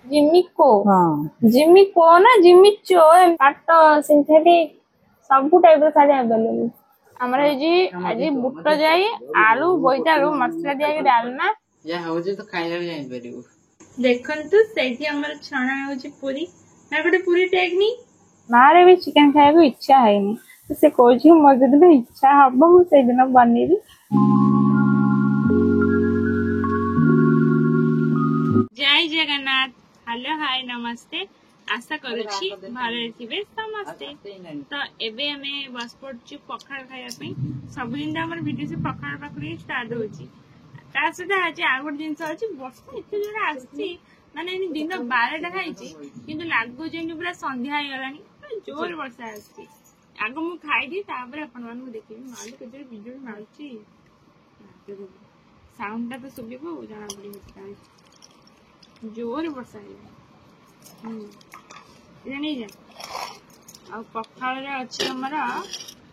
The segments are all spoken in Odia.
जिमिको हां जिमिको ना जिमिचो पाट सिंथेटिक सब टाइप रो साड़ी अवेलेबल हमरा जी आज बुट जाई आलू बोइतालू मसला दिया के डालना या होजे तो खाइला जाई परिबो देखंतु सेठी हमर छणा होची पूरी ना गोटे पूरी टेक्नी मारे भी चिकन खाए को इच्छा है नहीं तो से कोची मजे दिन इच्छा हबो मु से दिन बनेबी जय जगन्नाथ हेलो हाय नमस्ते आशा करूची भले थिबे समस्ते तो एबे हमें बस पड़छु पखाड़ खाया पे सब दिन हमर वीडियो से पखाड़ पकड़ी स्टार्ट होची ता सदा आज आगोट दिन से अछि वर्षा एते जोर आछि माने दिन 12टा खाइची किंतु लागो जेनी पूरा संध्या आइ गलानी जोर वर्षा आछि आगो मु खाइ दी तापर अपन मानू देखि माल केते वीडियो मारची साउंड तो सुबिबो जाना पड़ी जोर वर्षा है जानी जा आ पखाड़ रे अछि हमरा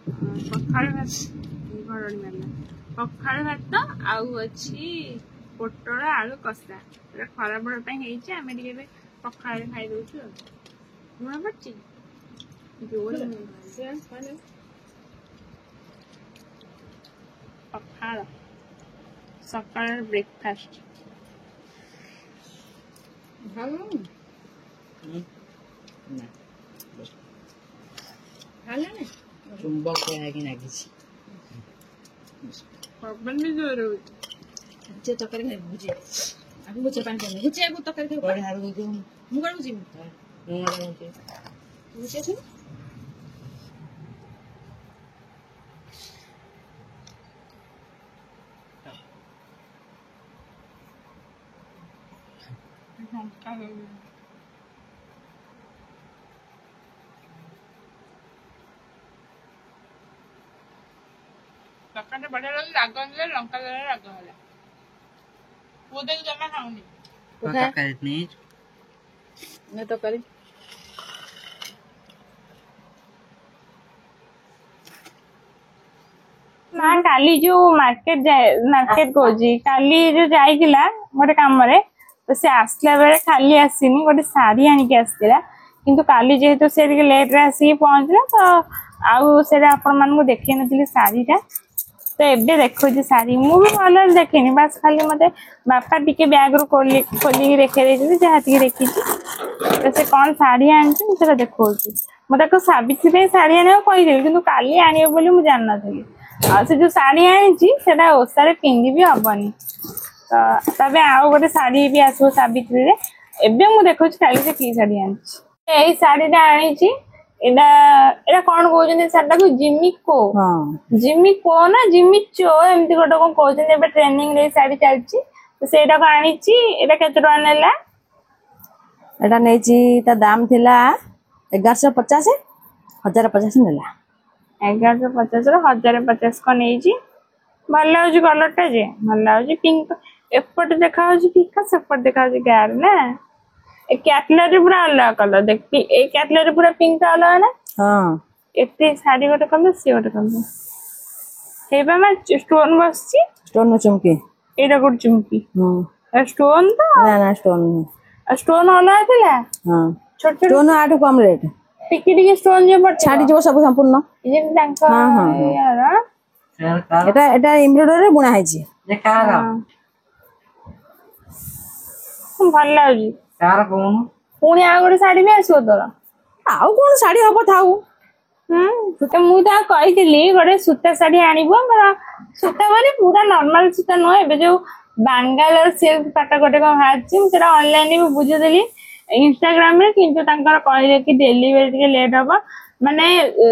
पखाड़ भात घरडी मारला पखाड़ भात आउ अछि पोटल आलू कसा एटा खराब बड़ पे हेइचे हमें टिके बे पखाड़ रे खाइ दोछु मुना पड़ची जोर से माने पखाड़ सकाळ ब्रेकफास्ट भालो ना भालो ने चुंबक है कि नागिछि पवन भी जोर हो जे तकर में बुझे आगु बुझे पानी पानी बुझे आगु तकर के बड़ हार को मु कर बुझी मु मुझे बुझे छ तकाने बढ़िया राग लंका राग होला वो देख जमा खाऊंगी पता करत नहीं ने तो करी ना काली जो मार्केट कोजी काली जो जाइकिला गोटे काम रे तो से आसला बेले खाली आसीनी गोटे साड़ी आनी के आस्तिला किंतु काली जेहेतु से लेट रे आसी पहुंचला तो आउ से आपण मान को देखै नथिले साड़ीटा तो एबे देखो जे साड़ी मु भी भल देखेनी बस खाली मते बापा टिके बैग रो खोली देखे देछि जहा टिके देखि तो से कौन साड़ी आनछि मुझे देखौछि मते को साबित्री पे साड़ी आने कहि देली किंतु काली आनियो बोली मु जान नथली आ से जो साड़ी आनिछि सेटा ओसारे पिंदी भी हबनी तो तबे आउ गोटे साड़ी भी आसो साबित्री रे एबे मु देखौछि खाली से की साड़ी आनछि एई साड़ीटा आनिछि एडा एडा कोन कहउछन साडा को जिमिको हां जिमिको ना जिमिचो एमती गोटे कोन कहउछन एबे ट्रेनिंग रे साड़ी चलछि तो सेटा को आनिछि एडा केते टका नेला एटा नेछि ता दाम थिला 1150 1050 नेला 1150 रो 1050 को नेछि भल लाउछि कलर टा जे भल लाउछि पिंक एपट देखा होछि पिंक सेपट देखा होछि गार ना ए कैटलर पूरा अलग कलर देख ए कैटलर पूरा पिंक अलग ना हां एते साड़ी गोटे कलर सी गोटे कलर हेबा में स्टोन बसछि स्टोन चमकी एटा गुड चुमकी स्टोन तो ना स्टोन अलग थिला हां छोट छोट स्टोन आठो कम रेट टिकी स्टोन जे पड़ छाडी जो सब संपूर्ण जे तांका यार एटा एम्ब्रॉयडरी बुना हैछि देखा रहा भल लाउछि कार कोन पुणी आ गोटे साड़ी भी आसो तोर आउ कोन साड़ी हबो थाउ तो मु तो कही गोटे सूता साड़ी आनिबो मोर सूता माने पूरा नॉर्मल सूता न एबे जो बांगालोर सिल्क पाटा गोटे को हाछि सेटा ऑनलाइन भी बुझे देली इंस्टाग्राम रे किंतु तांकर कहले कि डिलीवरी के लेट हबो माने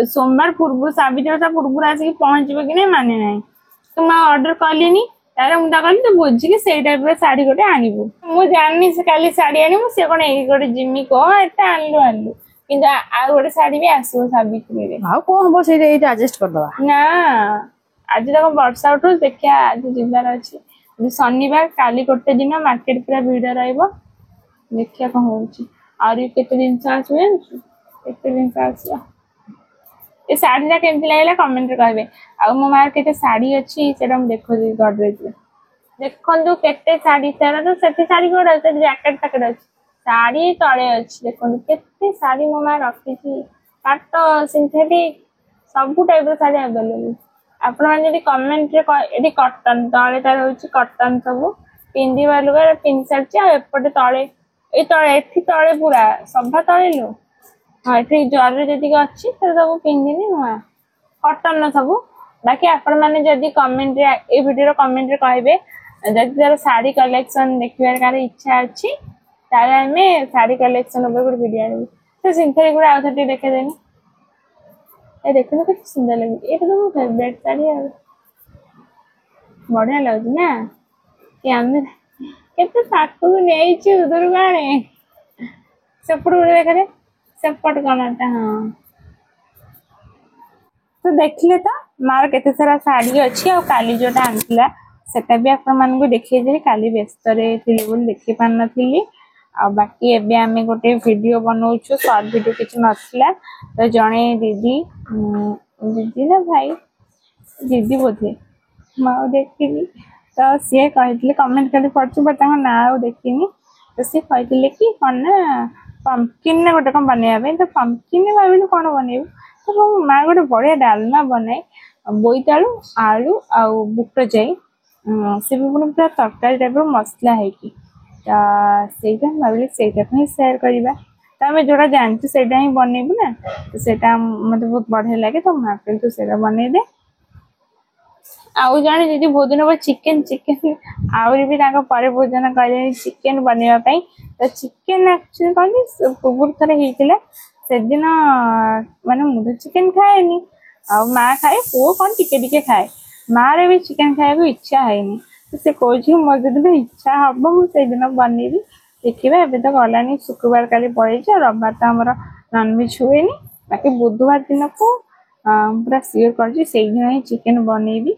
सोमवार पूर्व साबित्रता पूर्व आसी पहुंचबे कि नै माने नै तो मैं ऑर्डर करलिनी तारे मु ता कहली तो बुझी के सेई टाइप रे साड़ी गोटे आनिबो मु जाननी से काली साड़ी आनिबो से कोन एई गोटे जिम्मी को एटा आनलु किंतु आ गोटे साड़ी भी आसो साबित्री रे हाउ को हबो से एटा एडजस्ट कर दवा ना आज तक वर्षा उठो देखिया आज जिबार अछि शनिवार काली गोटे दिन मार्केट पूरा भीड़ रहइबो देखिया कौन होउची और ये केते दिन से आछे केते दिन से आछे ए साड़ी ला केमति लागला कमेंट रे कहबे आ मो मार केते साड़ी अछि सेटा हम देखो जी गडरेज रे देखन दो केते साड़ी सारा तो सेते साड़ी कोड अछि जैकेट पैकेट अछि ଶାଢୀ ତଳେ ଅଛି ଦେଖନ୍ତୁ କେତେ ଶାଢୀ ମୋ ମା ରଖିଛି ପାଟ ସିନ୍ଥେଟିକ ସବୁ ଟାଇପ ର ଶାଢୀ ଆଭେଲେବୁଲ। ଆପଣମାନେ ଯଦି କମେଣ୍ଟରେ ଏଠି କଟନ ତଳେ ତାର ହଉଛି କଟନ ସବୁ ପିନ୍ଧିବା ଲୁଗା ପିନ୍ଧି ସାରିଛି ଆଉ ଏପଟେ ତଳେ ଏଇ ତଳେ ଏଠି ତଳେ ପୁରା ସଭା ତଳେ ଲୁ ହଁ ଏଠି ଜରିରେ ଯେତିକି ଅଛି ସେ ସବୁ ପିନ୍ଧିନି ନୂଆ କଟନ ସବୁ। ବାକି ଆପଣମାନେ ଯଦି କମେଣ୍ଟରେ ଏଇ ଭିଡିଓର କମେଣ୍ଟରେ କହିବେ ଯଦି ତାର ଶାଢୀ କଲେକ୍ସନ ଦେଖିବାର କାହାର ଇଚ୍ଛା ଅଛି ତାହେଲେ ଆମେ ଶାଢୀ କଲେକ୍ସନ ଉପରେ ଗୋଟେ ଭିଡିଓ ଆଣିବୁ। ସେ ସିନ୍ଥେଟିକ ଗୁଡା ଆଉ ଥରେ ଟିକେ ଦେଖେଇଦେନି ଏ ଦେଖୁନ କେତେ ସୁନ୍ଦର ଲାଗୁଛି ଏଇଟା ତ ମୋ ଫେଭରେଟ ଶାଢୀ ଆଉ ବଢିଆ ଲାଗୁଛି ନା କି ଆମେ କେତେ ପାଖକୁ ନେଇଛୁ ଦୂରକୁ ଆଣେ ସେପଟ ଗୋଟେ ଦେଖରେ ସେପଟ କଣଟା ହଁ ତ ଦେଖିଲେ ତ ମାର କେତେ ସାରା ଶାଢୀ ଅଛି ଆଉ କାଲି ଯୋଉଟା ଆଣିଥିଲା ସେଟା ବି ଆପଣମାନଙ୍କୁ ଦେଖେଇଦେଲି କାଲି ବ୍ୟସ୍ତରେ ଥିଲି ବୋଲି ଦେଖେଇ ପାରିନଥିଲି। ଆଉ ବାକି ଏବେ ଆମେ ଗୋଟେ ଭିଡିଓ ବନଉଛୁ ସର୍ଟ ଭିଡିଓ କିଛି ନଥିଲା ତ ଜଣେ ଦିଦି ନା ଭାଇ ଦିଦି ବୋଧେ ମୁଁ ଆଉ ଦେଖିନି ତ ସିଏ କହିଥିଲେ କମେଣ୍ଟ ଖାଲି ପଢୁଛୁ ବଟ୍ ତାଙ୍କ ନାଁ ଆଉ ଦେଖିନି ତ ସିଏ କହିଥିଲେ କି କଣ ନା ପମ୍ପକିନ୍ ଗୋଟେ କଣ ବନେଇବା ପାଇଁ ତ ପମ୍ପକିନ୍ ଭାବିଲୁ କଣ ବନେଇବୁ ତ ମୋ ମା ଗୋଟେ ବଢିଆ ଡାଲମା ବନାଏ ବୋଇତାଳୁ ଆଳୁ ଆଉ ବୁଟ ଯାଇ ସେ ବି ପୁଣି ପୁରା ତରକାରୀ ଟାଇପର ମସଲା ହେଇକି ତ ସେଇଟା ଭାବିଲି ସେଇଟାକୁ ହିଁ ସେୟାର କରିବା ତ ଆମେ ଯୋଉଟା ଜାଣିଛୁ ସେଇଟା ହିଁ ବନେଇବୁ ନା ତ ସେଇଟା ମତେ ବହୁତ ବଢିଆ ଲାଗେ ତ ମା କହିଲି ତୁ ସେଇଟା ବନେଇଦେ। ଆଉ ଜଣେ ଦିଦି ବହୁତ ଦିନ ପରେ ଚିକେନ ଆହୁରି ବି ତାଙ୍କ ପରେ ଭୋଜନ କହିଲେଣି ଚିକେନ ବନେଇବା ପାଇଁ ତ ଚିକେନ ଆକ୍ଚୁଆଲି କଣ ପୂର୍ବରୁ ଥରେ ହେଇଥିଲା ସେଦିନ ମାନେ ମୁଁ ତ ଚିକେନ ଖାଏନି ଆଉ ମା ଖାଏ ପୁଅ କଣ ଟିକେ ଟିକେ ଖାଏ ମାର ବି ଚିକେନ ଖାଇବାକୁ ଇଚ୍ଛା ହେଇନି ସେ କହୁଛି ମୋର ଯଦି ଇଚ୍ଛା ହବ ମୁଁ ସେଇଦିନ ବନେଇବି ଦେଖିବା ଏବେ ତ ଗଲାନି ଶୁକ୍ରବାର କାଲି ପଳେଇଛି ଆଉ ରବିବାର ତ ଆମର ନନଭେଜ ହୁଏନି ବାକି ବୁଧବାର ଦିନକୁ ପୁରା ସିଓର କରିଛି ସେଇଦିନ ହିଁ ଚିକେନ ବନେଇବି।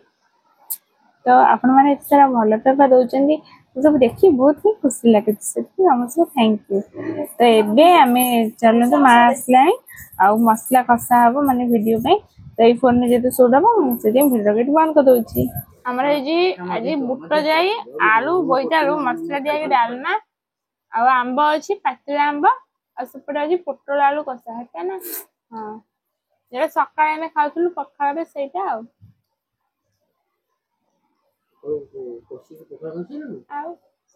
ତ ଆପଣମାନେ ଏତେ ସାରା ଭଲ ପାଇବା ଦଉଛନ୍ତି ସବୁ ଦେଖି ବହୁତ ହିଁ ଖୁସି ଲାଗୁଛି ସେଥିପାଇଁ ସମସ୍ତଙ୍କୁ ଥ୍ୟାଙ୍କ ୟୁ। ତ ଏବେ ଆମେ ଚାଲନ୍ତୁ ମା ଆସିଲାଣି ଆଉ ମସଲା କଷା ହବ ମାନେ ଭିଡିଓ ପାଇଁ ତ ଏଇ ଫୋନରେ ଯେହେତୁ ସୁଟ୍ ହବ ମୁଁ ସେଥିପାଇଁ ଭିଡିଓ ଏଠି ବନ୍ଦ କରିଦଉଛି। ଆମର ଆଜି ବୁଟ ଯାଇ ଆଳୁ ବୋଇତାଳୁ ମସଲା ଦିଆକି ଡାଲମା ଆଉ ଆମ୍ବ ଅଛି ପାଚିଲା ଆମ୍ବ ଆଉ ସେପଟେ ଅଛି ପୋଟଳ ଆଳୁ କଷା ହେଟା ନା ହଁ ଯେଟା ସକାଳେ ଆମେ ଖାଉଥିଲୁ ପଖାଳରେ ସେଇଟା ଆଉ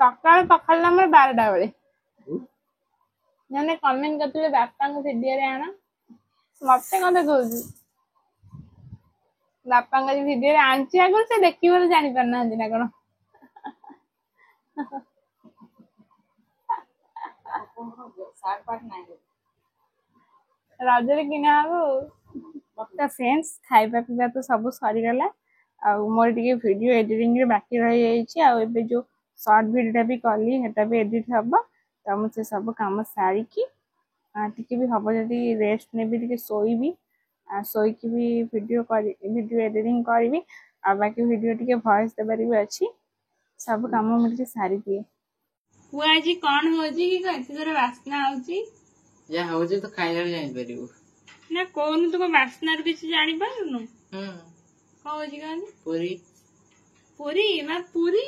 ସକାଳେ ପଖାଳ ଆମର 12ଟା ବେଳେ ମାନେ କମେଣ୍ଟ କରିଥିଲେ ବାପାଙ୍କ ଭିଡିଓରେ ଆଣ ମତେ କଣ କହୁଛୁ ବାପାଙ୍କ ଭିଡିଓରେ ଆଣିଛି ଆଗରୁ ସେ ଦେଖିବରେ ଜାଣି ପାରୁନାହାନ୍ତି ନା କଣ ରଜରେ କିଣା ହବ ଫ୍ରେଣ୍ଡସ୍ ଖାଇବା ପିଇବା ତ ସବୁ ସରିଗଲା ଆଉ ମୋର ଟିକେ ଭିଡିଓ ଏଡିଟିଂରେ ବାକି ରହିଯାଇଛି ଆଉ ଏବେ ଯୋଉ ସର୍ଟ ଭିଡିଓଟା ବି କଲି ସେଟା ବି ଏଡିଟ ହବ ତ ମୁଁ ସେ ସବୁ କାମ ସାରିକି ଟିକେ ବି ହବ ଯଦି ରେଷ୍ଟ ନେବି ଟିକେ ଶୋଇବି ଶୋଇକି ବି ଭିଡିଓ ଏଡିଟିଂ କରିବି ଆଉ ବାକି ଭିଡିଓ ଟିକେ ଭଏସ ଦେବାର ବି ଅଛି ସବୁ କାମ ମୁଁ ଟିକେ ସାରିଦିଏ। ପୁଅ ଆଜି କଣ ହଉଛି କି ଏତେ ଜୋର ବାସ୍ନା ହଉଛି ଯାହା ହଉଛି ତ ଖାଇଲାବେଳେ ଜାଣିପାରିବୁ ନା କହୁନୁ ତୁ ବାସ୍ନାରୁ କିଛି ଜାଣିପାରୁନୁ କଣ ହଉଛି କହନି ପୁରୀ ପୁରୀ ମା ପୁରୀ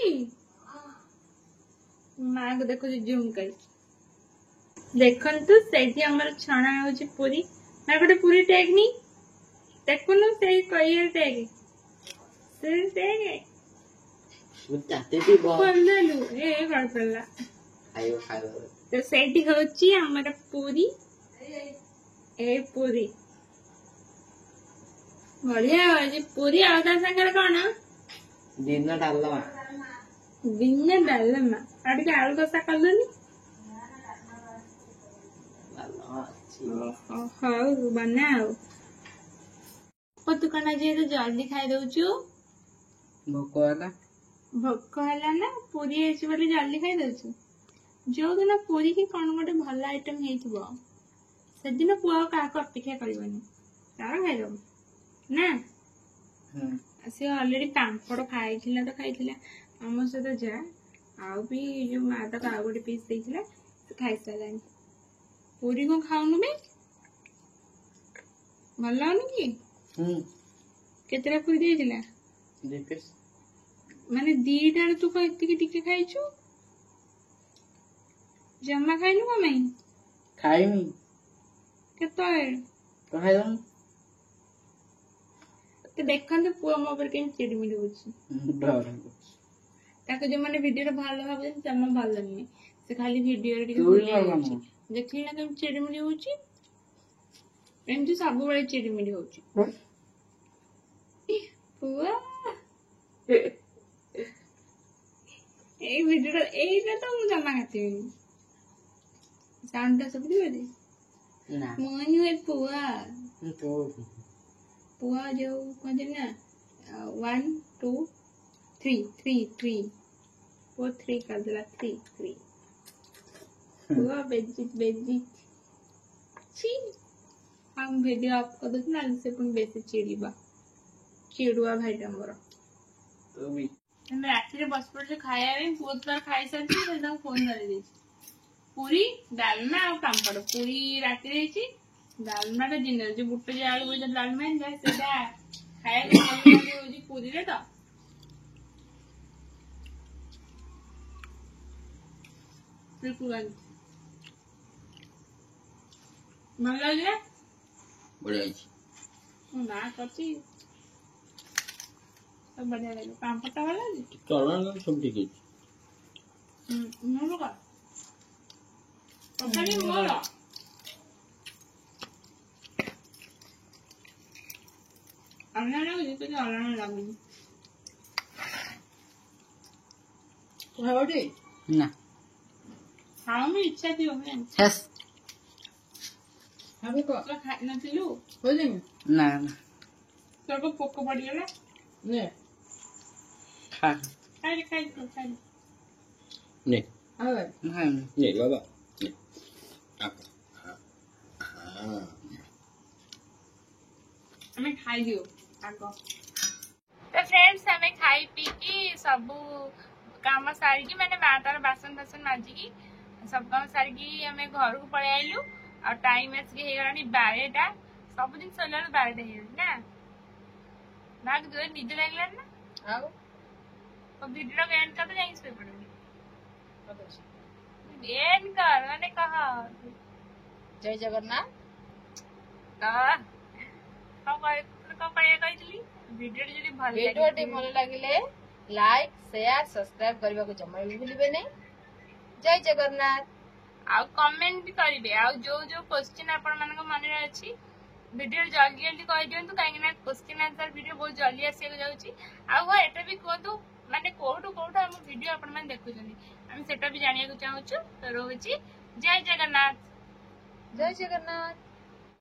ମାଙ୍କୁ ଦେଖୁଛି ଜୁମ୍ କରି ଦେଖନ୍ତୁ ସେଇଠି ଆମର ଛଣା ହଉଛି ପୁରୀ ମା ଗୋଟେ ପୁରୀ ଟେକ୍ନି ଦେଖୁନୁ ସେଇ କହିଲେ ଟେକ୍ ଖୋଲିଦେଲୁ କରିପାରିଲା ତ ସେଇଠି ହଉଛି ଆମର ପୁରୀ ଏ ପୁରୀ ବଢିଆ ହଉଛି ପୁରୀ ଆଉ ତା ସାଙ୍ଗରେ କଣ ଦିନ ଡାଲମା ଆଉ ଟିକେ ଆଳୁ କଷା କଲୁନି ହଉ ବନା ଆଉ ତୁ କଣ ଆଜି ଏତେ ଜଲ୍ଦି ଖାଇଦଉଛୁ ଭୋକ ହେଲା ନା ପୁରୀ ହେଇଛି ବୋଲି ଜଲ୍ଦି ଖାଇଦଉଛୁ ଯୋଉଦିନ ପୁରୀ କି କଣ ଗୋଟେ ଭଲ ଆଇଟମ ହେଇଥିବ ସେଦିନ ପୁଅ ଆଉ କାହାକୁ ଅପେକ୍ଷା କରିବନି ତାର ଖାଇଦବ ନା ସିଏ ଅଲରେଡି ପାମ୍ପଡ ଖାଇଥିଲା ଆମ ସହିତ ଯା ଆଉ ବି ଯୋଉ ମା ତାକୁ ଆଉ ଗୋଟେ ପିସ୍ ଦେଇଥିଲା ସେ ଖାଇସାରିଲାଣି ପୁରୀ କଣ ଖାଉନୁ ବେ ଭଲ ଲାଗୁନି କି କେତେଟା ପୁରୀ ଦେଇଥିଲା ମାନେ 2ଟାରେ ତୁ ଏତିକି ଟିକେ ଖାଇଛୁ ଜମା ଖାଇନୁ କଣ ପାଇଁ? ଖାଇନି କେତେବେଳେ? ତ ଖାଇଦଉନୁ। ତ ଦେଖନ୍ତୁ ପୁଅ ମୋ ଉପରେ କେମିତି ଚିଡିମିଡି ହଉଛି। ଡର ତାକୁ ଯୋଉମାନେ ଭିଡିଓରେ ଭଲ ଭାବୁଛନ୍ତି ଜମା ଭଲ ନୁହେଁ। ସେ ଖାଲି ଭିଡିଓରେ ଟିକେ ତୁ ବି ଭଲ ଭଲ ହଉଛି। ନୁହଁ। ଦେଖିଲି ନା କେମିତି ଚିଡିମିଡି ହଉଛି। ଏମିତି ସବୁବେଳେ ଚିଡିମିଡି ହଉଛି। ପୁଅ ଏଇ ଭିଡିଓଟା ଏଇଟା ତ ମୁଁ ଜମା କାଟିବିନି। ସାଉଣ୍ଡ ଟା ଶୁଭିବ ଯେ ନା ମୁଁ ନୁହେଁ ପୁଅ। ତୁ ପୁଅ ଯୋଉ କହନ୍ତି ନା 1 2 3 ପୁଅ 3 କରିଦେଲା 3 ପୁଅ ବେଜି छी हम वीडियो ऑफ कर दूँ ना से पुणी बेसी चिड़िबा चिड़ुआ भाईटा मोर ତୁ ବି ଆମେ ରାତିରେ ବସି ପଡିଲେ ଖାଇବା ପାଇଁ ପୁଅ ତାର ଖାଇସାରିଛି ସେ ତାକୁ ଫୋନ ଧରି ଦେଇଛି ପୁରୀ ଡାଲମା ଆଉ ପାମ୍ପଡ଼ ପୁରୀ ରାତିରେ ହେଇଛି ଡାଲମାଟା ଦିନରେ ଯୋଉ ବୁଟ ଯାଇ ଆଳୁ ଭଜା ଡାଲମା ହେଇଥିଲା ସେଇଟା ଖାଇବାକୁ ଭଲ ହଉଛି ପୁରୀରେ ତ ଭଲ ଲାଗୁଛି ନା ବଢିଆ ହେଇଛି। ମୁଁ ନା କରିଛି सब बढ़िया लगे पांपटा वाला जी ଚଳନା ସବୁ ଠିକ ଅଛି। मोर का पता नहीं मोर अन्ना ना मुझे तो अन्ना लगी ଖାଇବଟି ନା हाँ मैं इच्छा थी मैं ହେସ୍ अभी को तो खा न थी लू हो जाएंगे ନା ନା तो को पोको पड़ गया ने ଖା खाई ନେ अब ଖାଇନି ନେ ବାବା ନେ हमें खाई दियो आगो तो फ्रेंड्स हमें खाई पी की सब काम सारिकी मैंने मातार बासन बासन माजिकी सब काम सारिकी हमें घर को पळै आइलु और टाइम आसके हे गलानी 12टा सब दिन सोला 12टा हे ना नाग जो निद लागला ना आओ और वीडियो को एंड कर तो जाई सोई पड़ोगी एंड कर मैंने कहा जय जगन्नाथ କହିଥିଲି ଭିଡିଓ ଯଦି ଭଲ भिडियोटी भल लगिले लाइक शेयर सब्सक्राइब करबा को जम्मा भी भूलिबे नहीं। जय जगन्नाथ ଆଉ କମେଣ୍ଟ ବି କରିବେ ଆଉ ଯୋଉ ଯୋଉ କ୍ୱେଶ୍ଚିନ୍ ଆପଣ ମାନଙ୍କ ମନରେ ଅଛି ଭିଡିଓ ଜଲ୍ଦି ଜଲ୍ଦି କହିଦିଅନ୍ତୁ କାହିଁକି ନା କ୍ୱେଶ୍ଚିନ୍ ଆନ୍ସର ଭିଡିଓ ବହୁତ ଜଲ୍ଦି ଆସିବାକୁ ଯାଉଛି ଆଉ ହଁ ଏଟା ବି କୁହନ୍ତୁ ମାନେ କୋଉଠୁ କୋଉଠୁ ଆମ ଭିଡିଓ ଆପଣ ମାନେ ଦେଖୁଛନ୍ତି ଆମେ ସେଟା ବି ଜାଣିବାକୁ ଚାହୁଁଛୁ ତ ରହୁଛି ଜୟ ଜଗନ୍ନାଥ जय जगन्नाथ।